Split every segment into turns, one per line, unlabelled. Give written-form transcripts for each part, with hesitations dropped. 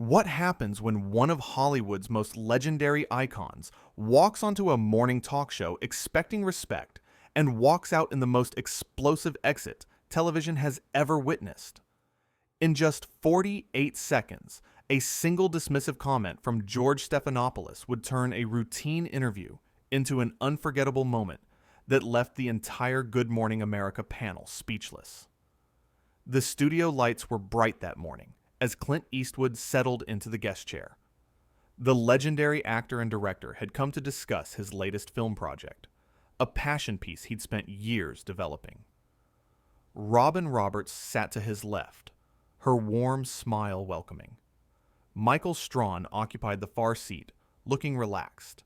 What happens when one of Hollywood's most legendary icons walks onto a morning talk show expecting respect and walks out in the most explosive exit television has ever witnessed? In just 48 seconds, a single dismissive comment from George Stephanopoulos would turn a routine interview into an unforgettable moment that left the entire Good Morning America panel speechless. The studio lights were bright that morning as Clint Eastwood settled into the guest chair. The legendary actor and director had come to discuss his latest film project, a passion piece he'd spent years developing. Robin Roberts sat to his left, her warm smile welcoming. Michael Strawn occupied the far seat, looking relaxed.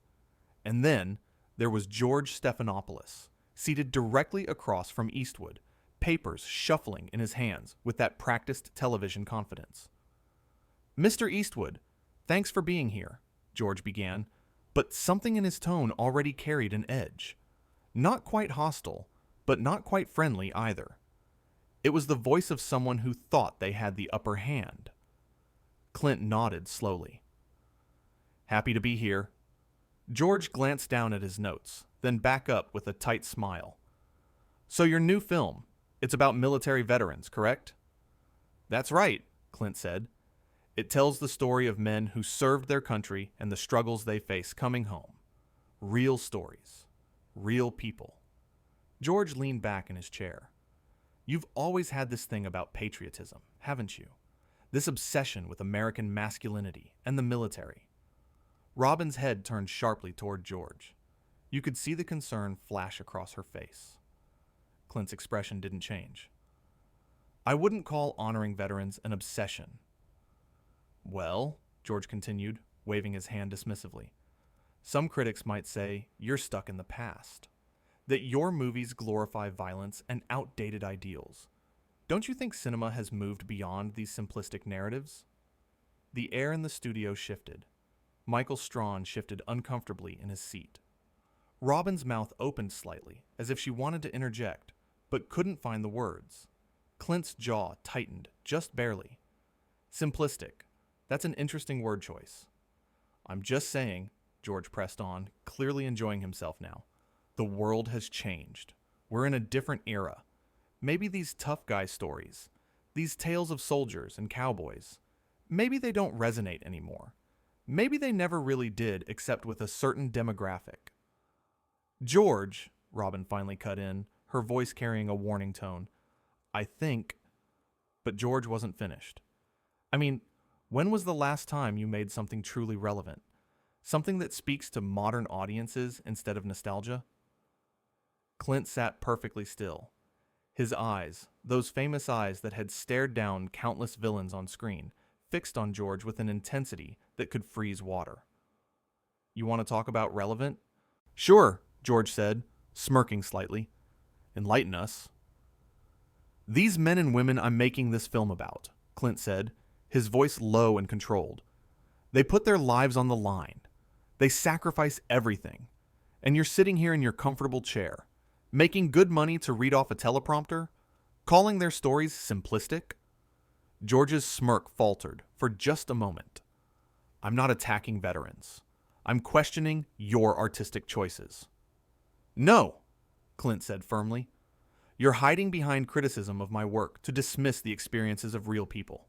And then there was George Stephanopoulos, seated directly across from Eastwood, papers shuffling in his hands with that practiced television confidence. "Mr. Eastwood, thanks for being here," George began, but something in his tone already carried an edge. Not quite hostile, but not quite friendly either. It was the voice of someone who thought they had the upper hand. Clint nodded slowly. "Happy to be here." George glanced down at his notes, then back up with a tight smile. "So your new film, it's about military veterans, correct?" "That's right," Clint said. "It tells the story of men who served their country and the struggles they face coming home. Real stories. Real people." George leaned back in his chair. "You've always had this thing about patriotism, haven't you? This obsession with American masculinity and the military." Robin's head turned sharply toward George. You could see the concern flash across her face. Clint's expression didn't change. "I wouldn't call honoring veterans an obsession." "Well," George continued, waving his hand dismissively, "some critics might say you're stuck in the past, that your movies glorify violence and outdated ideals. Don't you think cinema has moved beyond these simplistic narratives?" The air in the studio shifted. Michael Strawn shifted uncomfortably in his seat. Robin's mouth opened slightly, as if she wanted to interject, but couldn't find the words. Clint's jaw tightened, just barely. "Simplistic. That's an interesting word choice." "I'm just saying," George pressed on, clearly enjoying himself now. "The world has changed. We're in a different era. Maybe these tough guy stories, these tales of soldiers and cowboys, maybe they don't resonate anymore. Maybe they never really did except with a certain demographic." "George," Robin finally cut in, her voice carrying a warning tone, "I think—" But George wasn't finished. "I mean, when was the last time you made something truly relevant? Something that speaks to modern audiences instead of nostalgia?" Clint sat perfectly still. His eyes, those famous eyes that had stared down countless villains on screen, fixed on George with an intensity that could freeze water. "You want to talk about relevant?" "Sure," George said, smirking slightly. "Enlighten us." "These men and women I'm making this film about," Clint said, his voice low and controlled. "They put their lives on the line. They sacrifice everything. And you're sitting here in your comfortable chair, making good money to read off a teleprompter, calling their stories simplistic?" George's smirk faltered for just a moment. "I'm not attacking veterans. I'm questioning your artistic choices." "No," Clint said firmly. "You're hiding behind criticism of my work to dismiss the experiences of real people.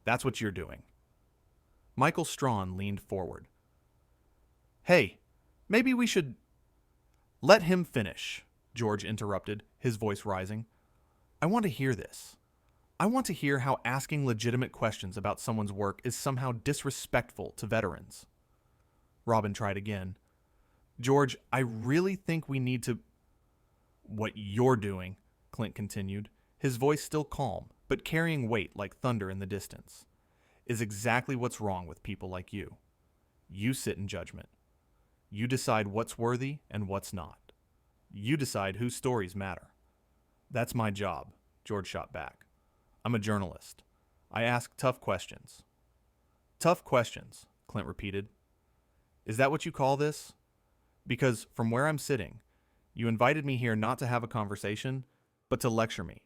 That's what you're doing." Michael Strawn leaned forward. "Hey, maybe we should—" "Let him finish," George interrupted, his voice rising. "I want to hear this. I want to hear how asking legitimate questions about someone's work is somehow disrespectful to veterans." Robin tried again. "George, I really think we need to—" "What you're doing," Clint continued, his voice still calm, but carrying weight like thunder in the distance, "is exactly what's wrong with people like you. You sit in judgment. You decide what's worthy and what's not. You decide whose stories matter." "That's my job," George shot back. "I'm a journalist. I ask tough questions." "Tough questions," Clint repeated. "Is that what you call this? Because from where I'm sitting, you invited me here not to have a conversation, but to lecture me,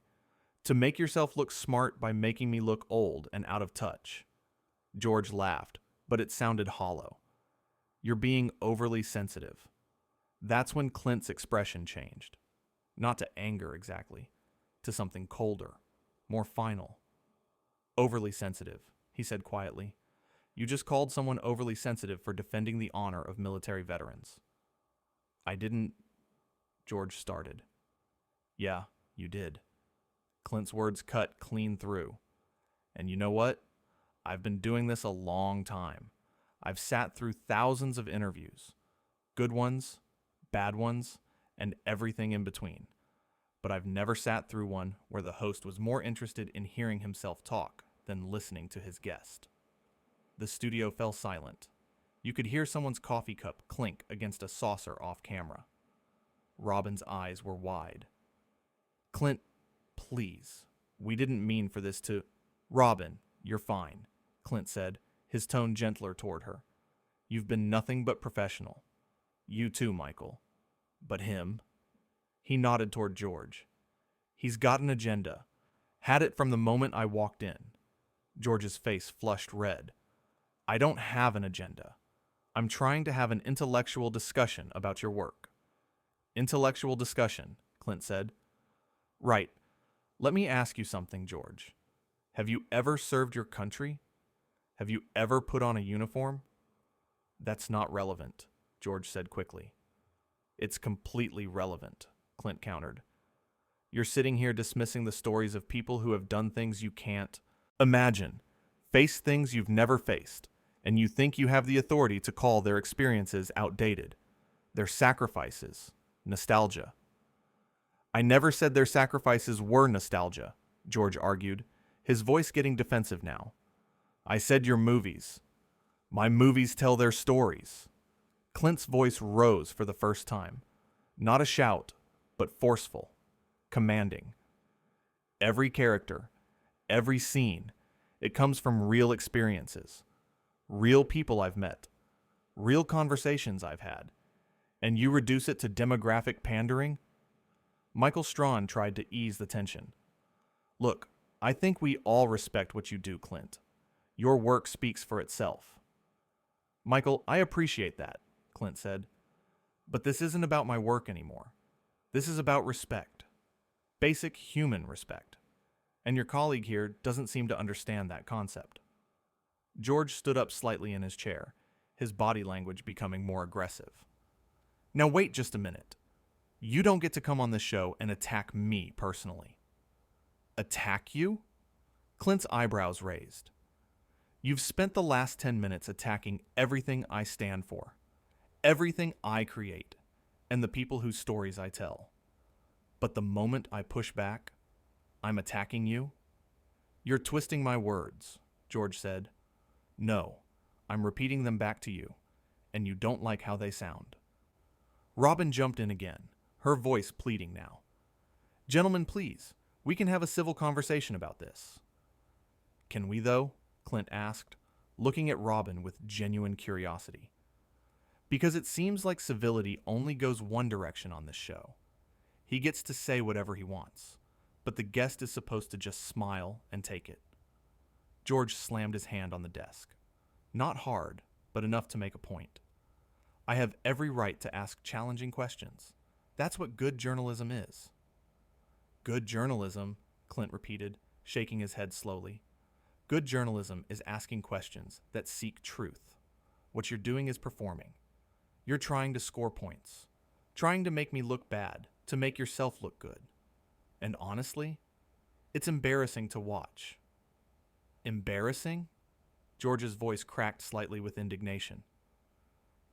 to make yourself look smart by making me look old and out of touch. George laughed, but it sounded hollow. You're being overly sensitive. That's when Clint's expression changed. Not to anger exactly, to something colder, more final. Overly sensitive, he said quietly. You just called someone overly sensitive for defending the honor of military veterans. I didn't... George started. Yeah, you did. Clint's words cut clean through. And you know what? I've been doing this a long time. I've sat through thousands of interviews. Good ones, bad ones, and everything in between. But I've never sat through one where the host was more interested in hearing himself talk than listening to his guest. The studio fell silent. You could hear someone's coffee cup clink against a saucer off camera. Robin's eyes were wide. Clint, please. We didn't mean for this to... Robin, you're fine, Clint said, his tone gentler toward her. You've been nothing but professional. You too, Michael. But him? He nodded toward George. He's got an agenda. Had it from the moment I walked in. George's face flushed red. I don't have an agenda. I'm trying to have an intellectual discussion about your work. Intellectual discussion, Clint said. Right. Let me ask you something, George. Have you ever served your country? Have you ever put on a uniform? That's not relevant, George said quickly. It's completely relevant, Clint countered. You're sitting here dismissing the stories of people who have done things you can't imagine, face things you've never faced, and you think you have the authority to call their experiences outdated, their sacrifices, nostalgia. I never said their sacrifices were nostalgia, George argued, his voice getting defensive now. I said your movies. My movies tell their stories. Clint's voice rose for the first time. Not a shout, but forceful, commanding. Every character, every scene, it comes from real experiences, real people I've met, real conversations I've had, and you reduce it to demographic pandering? Michael Strawn tried to ease the tension. Look, I think we all respect what you do, Clint. Your work speaks for itself. Michael, I appreciate that, Clint said. But this isn't about my work anymore. This is about respect. Basic human respect. And your colleague here doesn't seem to understand that concept. George stood up slightly in his chair, his body language becoming more aggressive. Now wait just a minute. You don't get to come on this show and attack me personally. Attack you? Clint's eyebrows raised. You've spent the last 10 minutes attacking everything I stand for, everything I create, and the people whose stories I tell. But the moment I push back, I'm attacking you? You're twisting my words, George said. No, I'm repeating them back to you, and you don't like how they sound. Robin jumped in again, her voice pleading now. Gentlemen, please, we can have a civil conversation about this. Can we, though? Clint asked, looking at Robin with genuine curiosity. Because it seems like civility only goes one direction on this show. He gets to say whatever he wants, but the guest is supposed to just smile and take it. George slammed his hand on the desk. Not hard, but enough to make a point. I have every right to ask challenging questions. That's what good journalism is. Good journalism, Clint repeated, shaking his head slowly. Good journalism is asking questions that seek truth. What you're doing is performing. You're trying to score points, trying to make me look bad, to make yourself look good. And honestly, it's embarrassing to watch. Embarrassing? George's voice cracked slightly with indignation.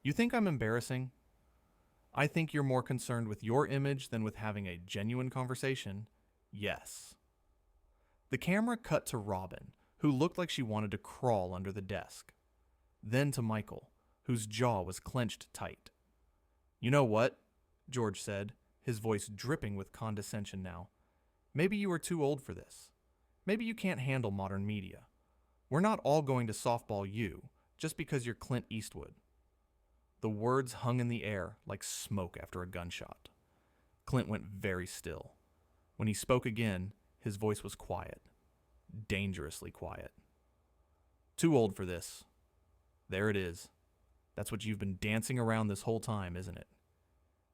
You think I'm embarrassing? I think you're more concerned with your image than with having a genuine conversation. Yes. The camera cut to Robin, who looked like she wanted to crawl under the desk. Then to Michael, whose jaw was clenched tight. You know what? George said, his voice dripping with condescension now. Maybe you are too old for this. Maybe you can't handle modern media. We're not all going to softball you just because you're Clint Eastwood. The words hung in the air like smoke after a gunshot. Clint went very still. When he spoke again, his voice was quiet. Dangerously quiet. Too old for this. There it is. That's what you've been dancing around this whole time, isn't it?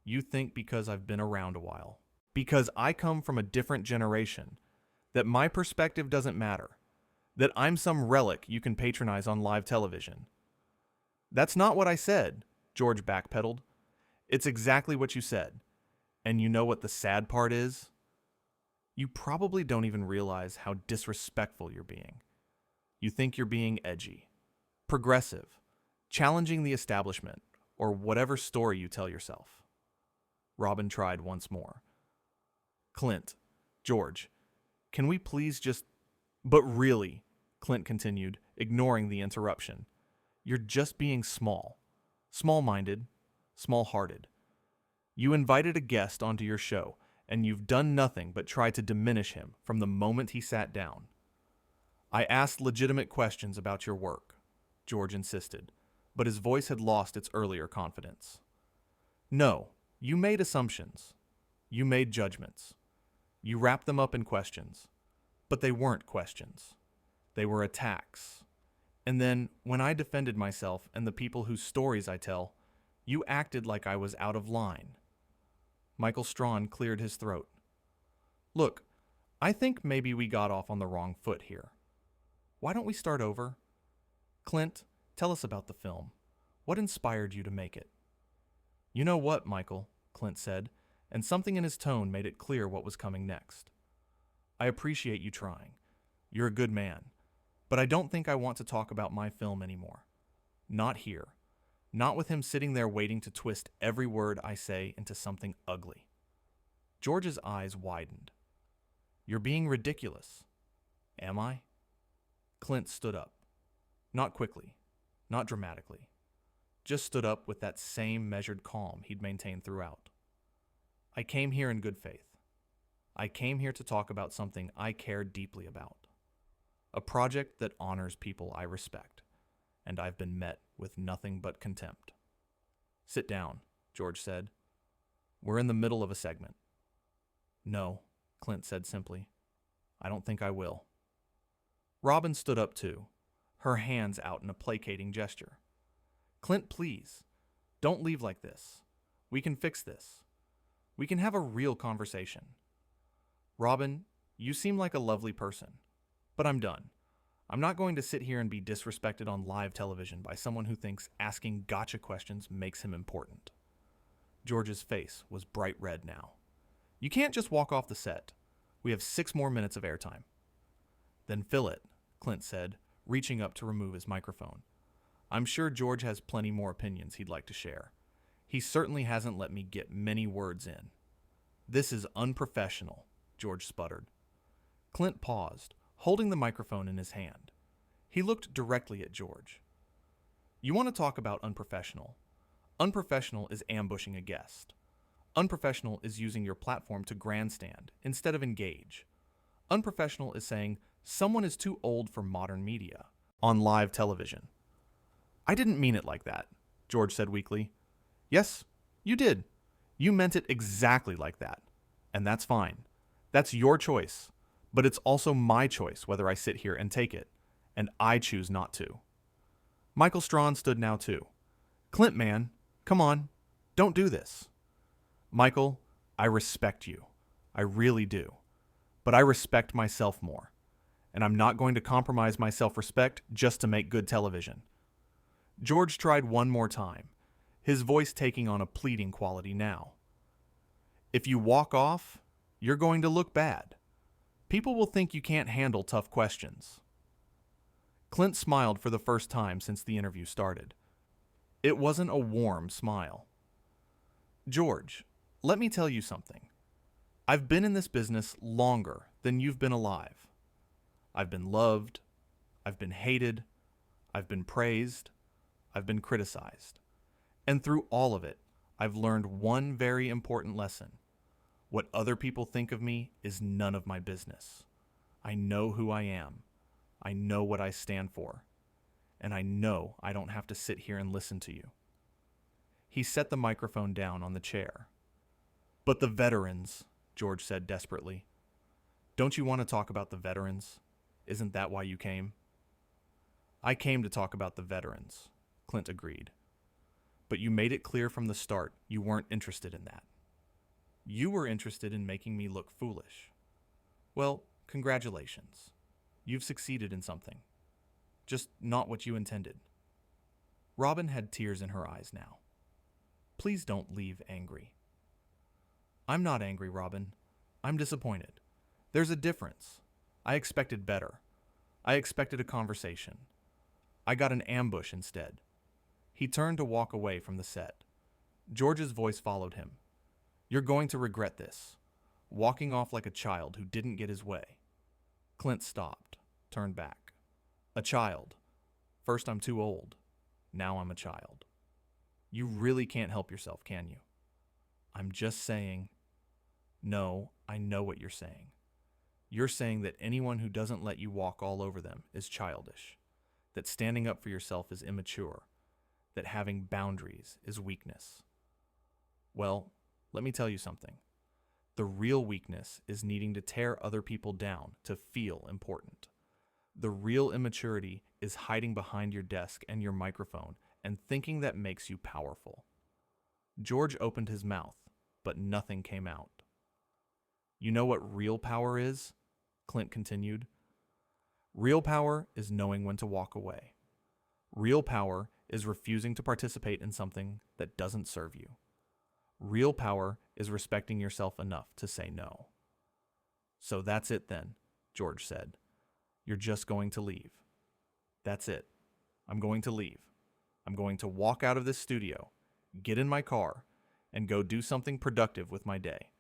You think because I've been around a while, because I come from a different generation, that my perspective doesn't matter, that I'm some relic you can patronize on live television. That's not what I said, George backpedaled. It's exactly what you said. And you know what the sad part is? You probably don't even realize how disrespectful you're being. You think you're being edgy, progressive, challenging the establishment, or whatever story you tell yourself. Robin tried once more. Clint, George, can we please just... But really, Clint continued, ignoring the interruption, you're just being small. Small-minded, small-hearted. You invited a guest onto your show, and you've done nothing but try to diminish him from the moment he sat down. I asked legitimate questions about your work, George insisted, but his voice had lost its earlier confidence. No, you made assumptions. You made judgments. You wrapped them up in questions. But they weren't questions. They were attacks. And then, when I defended myself and the people whose stories I tell, you acted like I was out of line. Michael Strawn cleared his throat. Look, I think maybe we got off on the wrong foot here. Why don't we start over? Clint, tell us about the film. What inspired you to make it? You know what, Michael, Clint said, and something in his tone made it clear what was coming next. I appreciate you trying. You're a good man. But I don't think I want to talk about my film anymore. Not here. Not with him sitting there waiting to twist every word I say into something ugly. George's eyes widened. You're being ridiculous. Am I? Clint stood up. Not quickly. Not dramatically. Just stood up with that same measured calm he'd maintained throughout. I came here in good faith. I came here to talk about something I care deeply about. A project that honors people I respect, and I've been met with nothing but contempt. Sit down, George said. We're in the middle of a segment. No, Clint said simply. I don't think I will. Robin stood up too, her hands out in a placating gesture. Clint, please, don't leave like this. We can fix this. We can have a real conversation. Robin, you seem like a lovely person. But I'm done. I'm not going to sit here and be disrespected on live television by someone who thinks asking gotcha questions makes him important. George's face was bright red now. You can't just walk off the set. We have 6 more minutes of airtime. Then fill it, Clint said, reaching up to remove his microphone. I'm sure George has plenty more opinions he'd like to share. He certainly hasn't let me get many words in. This is unprofessional, George sputtered. Clint paused, holding the microphone in his hand. He looked directly at George. You want to talk about unprofessional? Unprofessional is ambushing a guest. Unprofessional is using your platform to grandstand instead of engage. Unprofessional is saying someone is too old for modern media on live television. I didn't mean it like that, George said weakly. Yes, you did. You meant it exactly like that. And that's fine. That's your choice. But it's also my choice whether I sit here and take it, and I choose not to. Michael Strawn stood now too. Clint, man, come on, don't do this. Michael, I respect you. I really do. But I respect myself more, and I'm not going to compromise my self-respect just to make good television. George tried one more time, his voice taking on a pleading quality now. If you walk off, you're going to look bad. People will think you can't handle tough questions. Clint smiled for the first time since the interview started. It wasn't a warm smile. George, let me tell you something. I've been in this business longer than you've been alive. I've been loved. I've been hated. I've been praised. I've been criticized. And through all of it, I've learned one very important lesson. What other people think of me is none of my business. I know who I am. I know what I stand for. And I know I don't have to sit here and listen to you. He set the microphone down on the chair. But the veterans, George said desperately. Don't you want to talk about the veterans? Isn't that why you came? I came to talk about the veterans, Clint agreed. But you made it clear from the start you weren't interested in that. You were interested in making me look foolish. Well, congratulations. You've succeeded in something. Just not what you intended. Robin had tears in her eyes now. Please don't leave angry. I'm not angry, Robin. I'm disappointed. There's a difference. I expected better. I expected a conversation. I got an ambush instead. He turned to walk away from the set. George's voice followed him. You're going to regret this. Walking off like a child who didn't get his way. Clint stopped, turned back. A child. First I'm too old. Now I'm a child. You really can't help yourself, can you? I'm just saying. No, I know what you're saying. You're saying that anyone who doesn't let you walk all over them is childish, that standing up for yourself is immature, that having boundaries is weakness. Well, let me tell you something. The real weakness is needing to tear other people down to feel important. The real immaturity is hiding behind your desk and your microphone and thinking that makes you powerful. George opened his mouth, but nothing came out. You know what real power is? Clint continued. Real power is knowing when to walk away. Real power is refusing to participate in something that doesn't serve you. Real power is respecting yourself enough to say no. So that's it then, George said. You're just going to leave. That's it. I'm going to leave. I'm going to walk out of this studio, get in my car, and go do something productive with my day.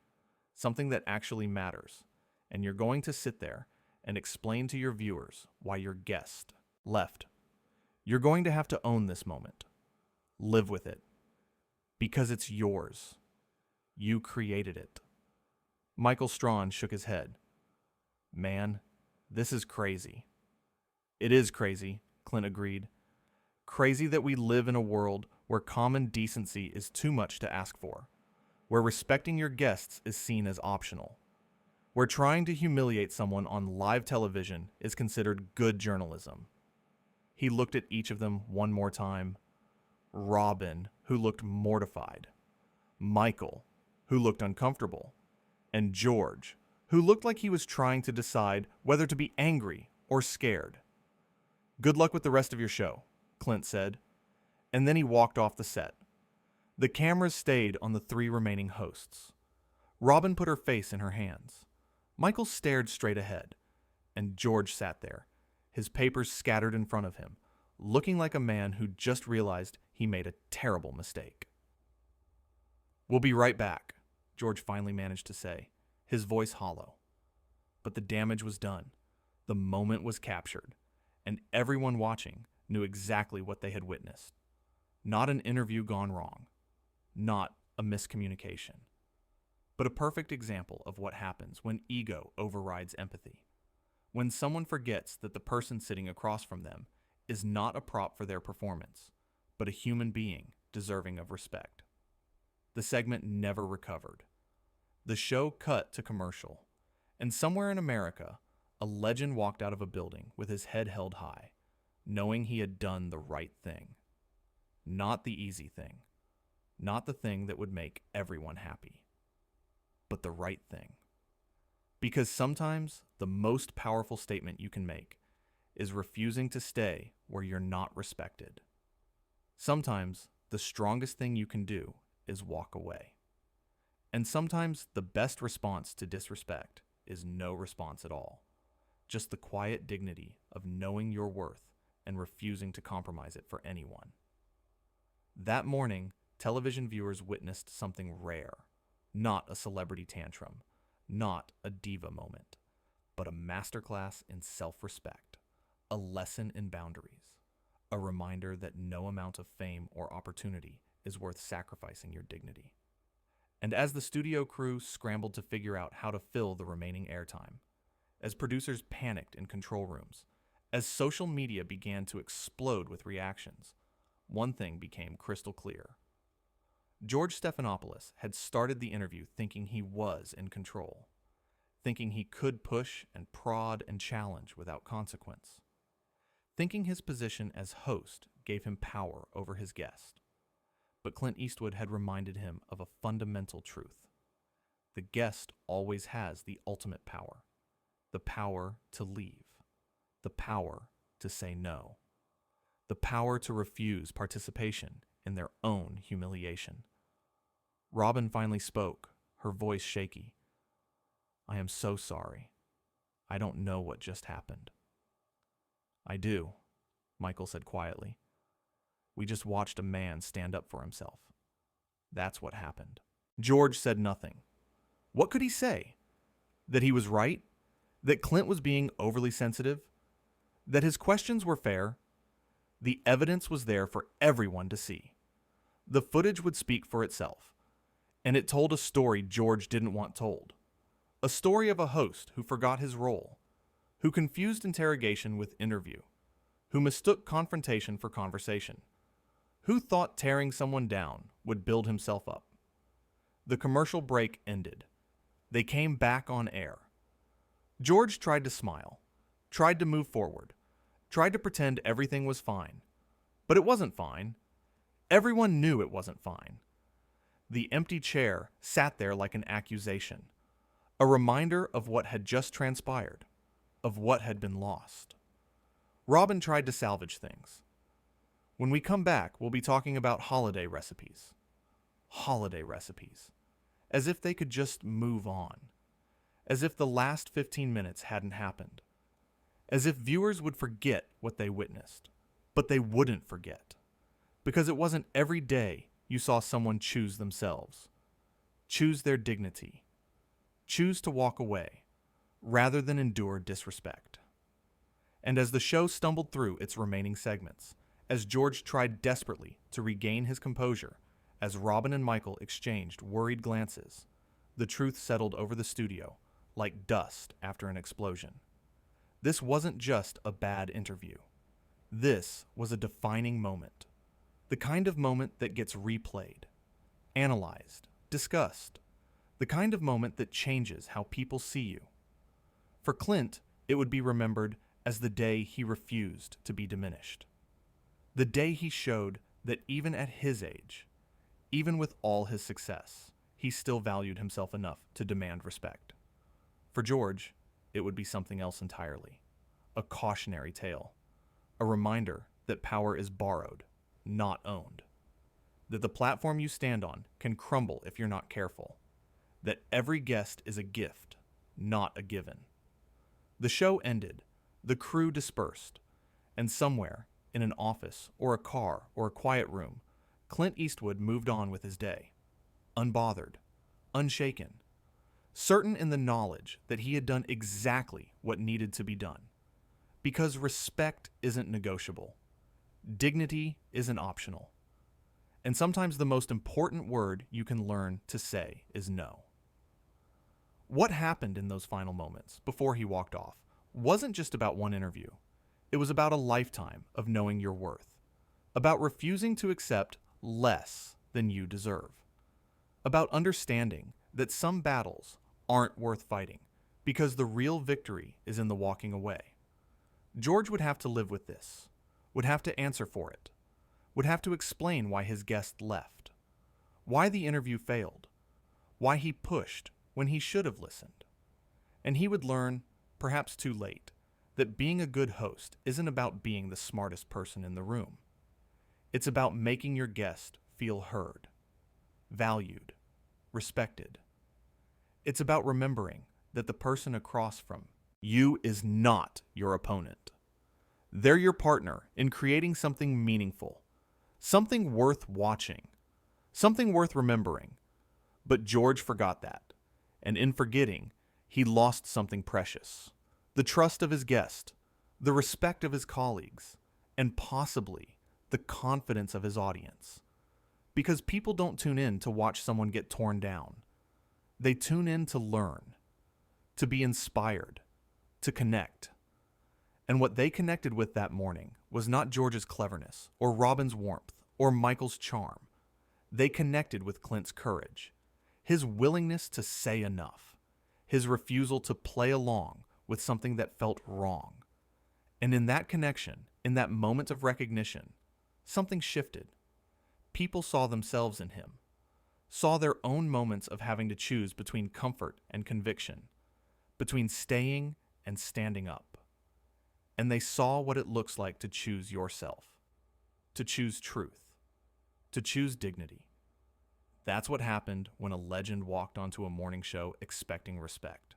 Something that actually matters. And you're going to sit there and explain to your viewers why your guest left. You're going to have to own this moment. Live with it. Because it's yours. You created it. Michael Strawn shook his head. Man, this is crazy. It is crazy, Clint agreed. Crazy that we live in a world where common decency is too much to ask for, where respecting your guests is seen as optional, where trying to humiliate someone on live television is considered good journalism. He looked at each of them one more time. Robin, who looked mortified. Michael, who looked uncomfortable. And George, who looked like he was trying to decide whether to be angry or scared. Good luck with the rest of your show, Clint said. And then he walked off the set. The cameras stayed on the three remaining hosts. Robin put her face in her hands. Michael stared straight ahead, and George sat there, his papers scattered in front of him, looking like a man who just realized he made a terrible mistake. We'll be right back, George finally managed to say, his voice hollow. But the damage was done. The moment was captured, and everyone watching knew exactly what they had witnessed. Not an interview gone wrong. Not a miscommunication. But a perfect example of what happens when ego overrides empathy. When someone forgets that the person sitting across from them is not a prop for their performance, but a human being deserving of respect. The segment never recovered. The show cut to commercial, and somewhere in America, a legend walked out of a building with his head held high, knowing he had done the right thing. Not the easy thing. Not the thing that would make everyone happy. But the right thing. Because sometimes the most powerful statement you can make is refusing to stay where you're not respected. Sometimes the strongest thing you can do is walk away. And sometimes the best response to disrespect is no response at all. Just the quiet dignity of knowing your worth and refusing to compromise it for anyone. That morning, television viewers witnessed something rare. Not a celebrity tantrum, not a diva moment, but a masterclass in self-respect, a lesson in boundaries, a reminder that no amount of fame or opportunity is worth sacrificing your dignity. And as the studio crew scrambled to figure out how to fill the remaining airtime, as producers panicked in control rooms, as social media began to explode with reactions, one thing became crystal clear. George Stephanopoulos had started the interview thinking he was in control, thinking he could push and prod and challenge without consequence, thinking his position as host gave him power over his guest. But Clint Eastwood had reminded him of a fundamental truth. The guest always has the ultimate power, the power to leave, the power to say no, the power to refuse participation in their own humiliation. Robin finally spoke, her voice shaky. "I am so sorry. I don't know what just happened." "I do," Michael said quietly. "We just watched a man stand up for himself. That's what happened." George said nothing. What could he say? That he was right? That Clint was being overly sensitive? That his questions were fair? The evidence was there for everyone to see. The footage would speak for itself, and it told a story George didn't want told. A story of a host who forgot his role, who confused interrogation with interview, who mistook confrontation for conversation, who thought tearing someone down would build himself up. The commercial break ended. They came back on air. George tried to smile, tried to move forward, tried to pretend everything was fine. But it wasn't fine. Everyone knew it wasn't fine. The empty chair sat there like an accusation, a reminder of what had just transpired, of what had been lost. Robin tried to salvage things. When we come back, we'll be talking about holiday recipes. Holiday recipes. As if they could just move on. As if the last 15 minutes hadn't happened. As if viewers would forget what they witnessed. But they wouldn't forget. Because it wasn't every day you saw someone choose themselves. Choose their dignity. Choose to walk away, rather than endure disrespect. And as the show stumbled through its remaining segments, as George tried desperately to regain his composure, as Robin and Michael exchanged worried glances, the truth settled over the studio like dust after an explosion. This wasn't just a bad interview. This was a defining moment. The kind of moment that gets replayed, analyzed, discussed. The kind of moment that changes how people see you. For Clint, it would be remembered as the day he refused to be diminished. The day he showed that even at his age, even with all his success, he still valued himself enough to demand respect. For George, it would be something else entirely. A cautionary tale. A reminder that power is borrowed, not owned. That the platform you stand on can crumble if you're not careful. That every guest is a gift, not a given. The show ended, the crew dispersed, and somewhere, in an office or a car or a quiet room, Clint Eastwood moved on with his day. Unbothered, unshaken, certain in the knowledge that he had done exactly what needed to be done. Because respect isn't negotiable. Dignity isn't optional. And sometimes the most important word you can learn to say is no. What happened in those final moments before he walked off wasn't just about one interview. It was about a lifetime of knowing your worth. About refusing to accept less than you deserve. About understanding that some battles aren't worth fighting because the real victory is in the walking away. George would have to live with this, would have to answer for it, would have to explain why his guest left, why the interview failed, why he pushed when he should have listened. And he would learn, perhaps too late, that being a good host isn't about being the smartest person in the room. It's about making your guest feel heard, valued, respected. It's about remembering that the person across from you is not your opponent. They're your partner in creating something meaningful, something worth watching, something worth remembering. But George forgot that, and in forgetting, he lost something precious. The trust of his guest, the respect of his colleagues, and possibly the confidence of his audience. Because people don't tune in to watch someone get torn down. They tune in to learn, to be inspired, to connect. And what they connected with that morning was not George's cleverness, or Robin's warmth, or Michael's charm. They connected with Clint's courage, his willingness to say enough, his refusal to play along with something that felt wrong. And in that connection, in that moment of recognition, something shifted. People saw themselves in him, saw their own moments of having to choose between comfort and conviction, between staying and standing up. And they saw what it looks like to choose yourself, to choose truth, to choose dignity. That's what happened when a legend walked onto a morning show expecting respect.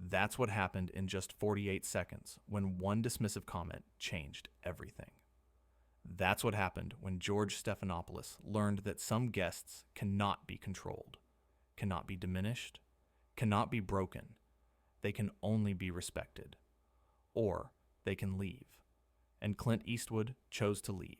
That's what happened in just 48 seconds when one dismissive comment changed everything. That's what happened when George Stephanopoulos learned that some guests cannot be controlled, cannot be diminished, cannot be broken. They can only be respected. Or they can leave. And Clint Eastwood chose to leave.